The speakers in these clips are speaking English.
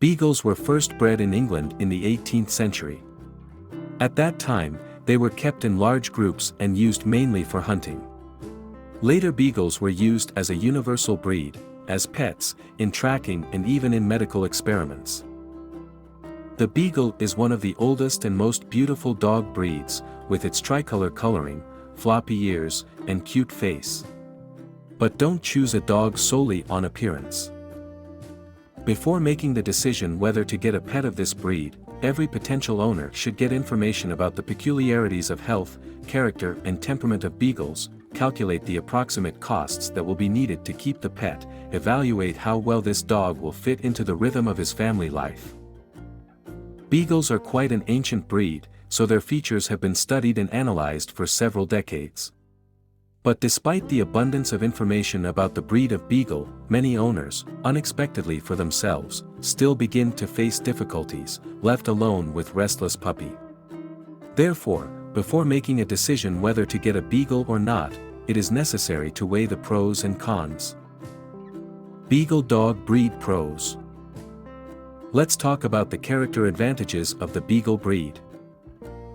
Beagles were first bred in England in the 18th century. At that time, they were kept in large groups and used mainly for hunting. Later Beagles were used as a universal breed, as pets, in tracking and even in medical experiments. The Beagle is one of the oldest and most beautiful dog breeds, with its tricolor coloring, floppy ears, and cute face. But don't choose a dog solely on appearance. Before making the decision whether to get a pet of this breed, every potential owner should get information about the peculiarities of health, character and temperament of Beagles, calculate the approximate costs that will be needed to keep the pet, evaluate how well this dog will fit into the rhythm of his family life. Beagles are quite an ancient breed, so their features have been studied and analyzed for several decades. But despite the abundance of information about the breed of Beagle, many owners, unexpectedly for themselves, still begin to face difficulties, left alone with restless puppy. Therefore, before making a decision whether to get a Beagle or not, it is necessary to weigh the pros and cons. Beagle dog breed pros. Let's talk about the character advantages of the Beagle breed.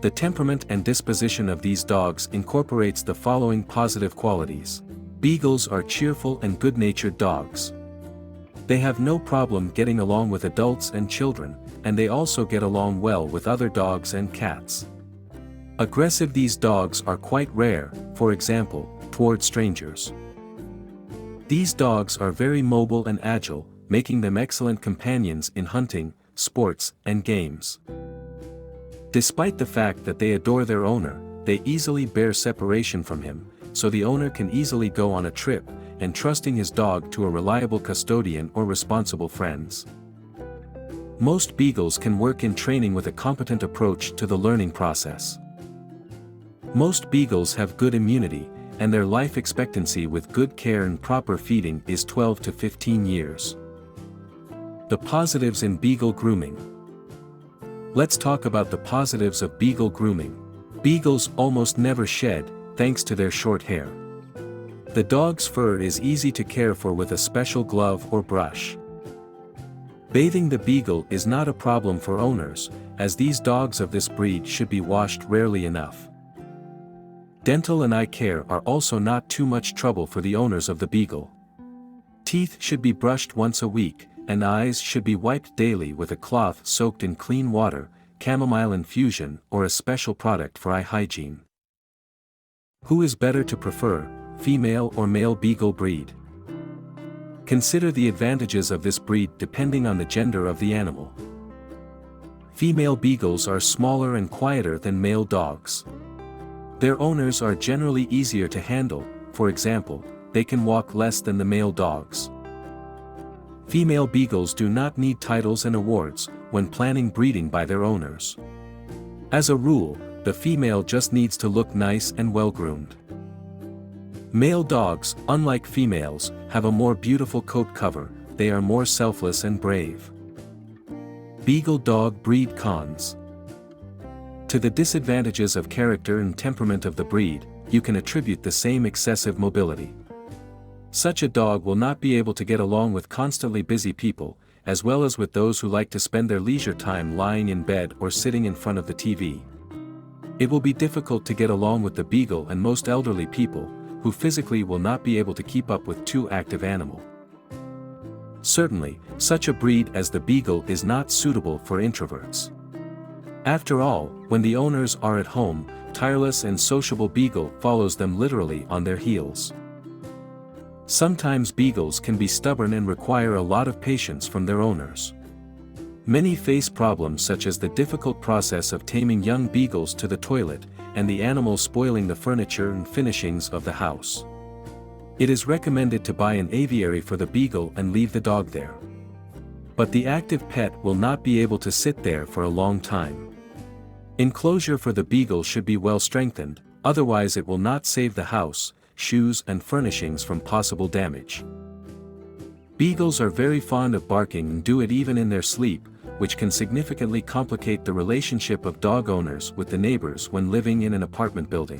The temperament and disposition of these dogs incorporates the following positive qualities. Beagles are cheerful and good-natured dogs. They have no problem getting along with adults and children, and they also get along well with other dogs and cats. Aggressive. These dogs are quite rare, for example, toward strangers. These dogs are very mobile and agile, making them excellent companions in hunting, sports, and games. Despite the fact that they adore their owner, they easily bear separation from him, so the owner can easily go on a trip, entrusting his dog to a reliable custodian or responsible friends. Most Beagles can work in training with a competent approach to the learning process. Most Beagles have good immunity, and their life expectancy with good care and proper feeding is 12 to 15 years. The positives in Beagle grooming. Let's talk about the positives of Beagle grooming. Beagles almost never shed, thanks to their short hair. The dog's fur is easy to care for with a special glove or brush. Bathing the Beagle is not a problem for owners, as these dogs of this breed should be washed rarely enough. Dental and eye care are also not too much trouble for the owners of the Beagle. Teeth should be brushed once a week, and eyes should be wiped daily with a cloth soaked in clean water, chamomile infusion or a special product for eye hygiene. Who is better to prefer, female or male Beagle breed? Consider the advantages of this breed depending on the gender of the animal. Female Beagles are smaller and quieter than male dogs. Their owners are generally easier to handle, for example, they can walk less than the male dogs. Female Beagles do not need titles and awards when planning breeding by their owners. As a rule, the female just needs to look nice and well-groomed. Male dogs, unlike females, have a more beautiful coat cover, they are more selfless and brave. Beagle dog breed cons. To the disadvantages of character and temperament of the breed, you can attribute the same excessive mobility. Such a dog will not be able to get along with constantly busy people, as well as with those who like to spend their leisure time lying in bed or sitting in front of the TV. It will be difficult to get along with the Beagle and most elderly people, who physically will not be able to keep up with too active animal. Certainly, such a breed as the Beagle is not suitable for introverts. After all, when the owners are at home, tireless and sociable Beagle follows them literally on their heels. Sometimes Beagles can be stubborn and require a lot of patience from their owners. Many face problems such as the difficult process of taming young Beagles to the toilet, and the animal spoiling the furniture and finishings of the house. It is recommended to buy an aviary for the Beagle and leave the dog there. But the active pet will not be able to sit there for a long time. Enclosure for the Beagle should be well strengthened, otherwise it will not save the house, shoes and furnishings from possible damage. Beagles are very fond of barking and do it even in their sleep, which can significantly complicate the relationship of dog owners with the neighbors when living in an apartment building.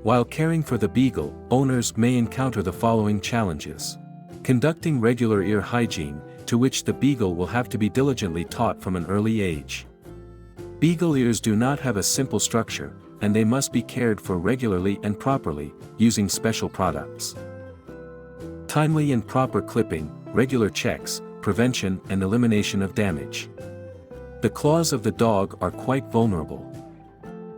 While caring for the Beagle, owners may encounter the following challenges. Conducting regular ear hygiene, to which the Beagle will have to be diligently taught from an early age. Beagle ears do not have a simple structure, and they must be cared for regularly and properly, using special products. Timely and proper clipping, regular checks, prevention and elimination of damage. The claws of the dog are quite vulnerable.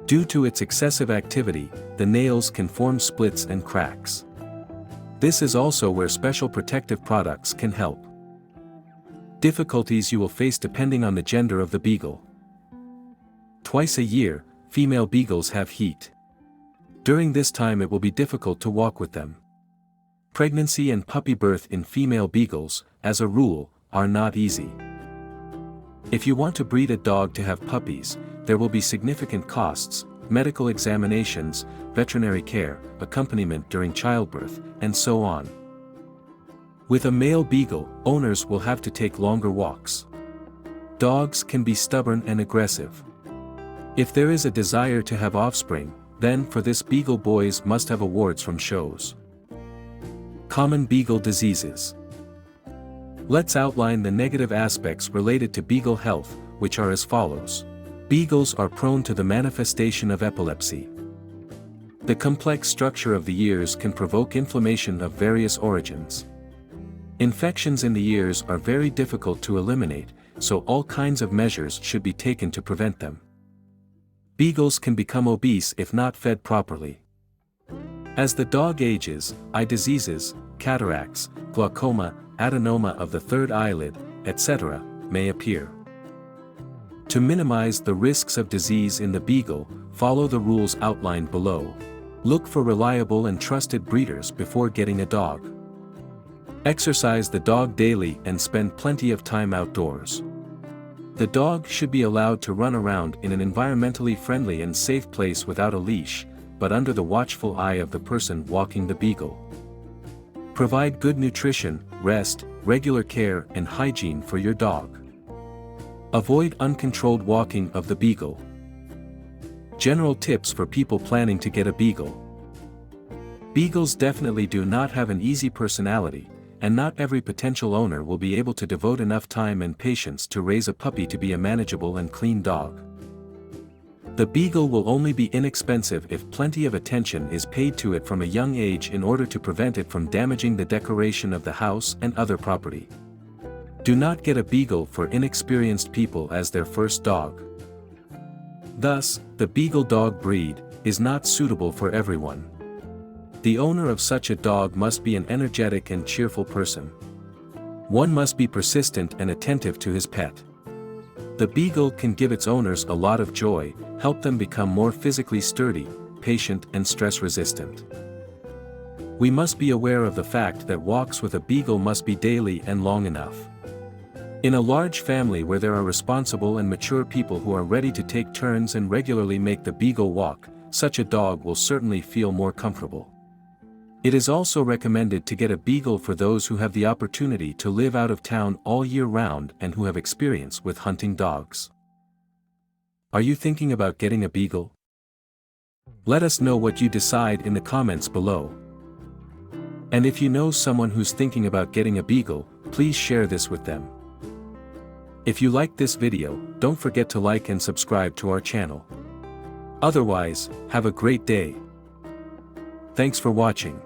Due to its excessive activity, the nails can form splits and cracks. This is also where special protective products can help. Difficulties you will face depending on the gender of the Beagle. Twice a year, female Beagles have heat. During this time it will be difficult to walk with them. Pregnancy and puppy birth in female Beagles, as a rule, are not easy. If you want to breed a dog to have puppies, there will be significant costs, medical examinations, veterinary care, accompaniment during childbirth, and so on. With a male Beagle, owners will have to take longer walks. Dogs can be stubborn and aggressive. If there is a desire to have offspring, then for this Beagle boys must have awards from shows. Common Beagle diseases. Let's outline the negative aspects related to Beagle health, which are as follows. Beagles are prone to the manifestation of epilepsy. The complex structure of the ears can provoke inflammation of various origins. Infections in the ears are very difficult to eliminate, so all kinds of measures should be taken to prevent them. Beagles can become obese if not fed properly. As the dog ages, eye diseases, cataracts, glaucoma, adenoma of the third eyelid, etc., may appear. To minimize the risks of disease in the Beagle, follow the rules outlined below. Look for reliable and trusted breeders before getting a dog. Exercise the dog daily and spend plenty of time outdoors. The dog should be allowed to run around in an environmentally friendly and safe place without a leash, but under the watchful eye of the person walking the Beagle. Provide good nutrition, rest, regular care and hygiene for your dog. Avoid uncontrolled walking of the Beagle. General tips for people planning to get a Beagle. Beagles definitely do not have an easy personality, and not every potential owner will be able to devote enough time and patience to raise a puppy to be a manageable and clean dog. The Beagle will only be inexpensive if plenty of attention is paid to it from a young age in order to prevent it from damaging the decoration of the house and other property. Do not get a Beagle for inexperienced people as their first dog. Thus, the Beagle dog breed is not suitable for everyone. The owner of such a dog must be an energetic and cheerful person. One must be persistent and attentive to his pet. The Beagle can give its owners a lot of joy, help them become more physically sturdy, patient and stress-resistant. We must be aware of the fact that walks with a Beagle must be daily and long enough. In a large family where there are responsible and mature people who are ready to take turns and regularly make the Beagle walk, such a dog will certainly feel more comfortable. It is also recommended to get a Beagle for those who have the opportunity to live out of town all year round and who have experience with hunting dogs. Are you thinking about getting a Beagle? Let us know what you decide in the comments below. And if you know someone who's thinking about getting a Beagle, please share this with them. If you liked this video, don't forget to like and subscribe to our channel. Otherwise, have a great day. Thanks for watching.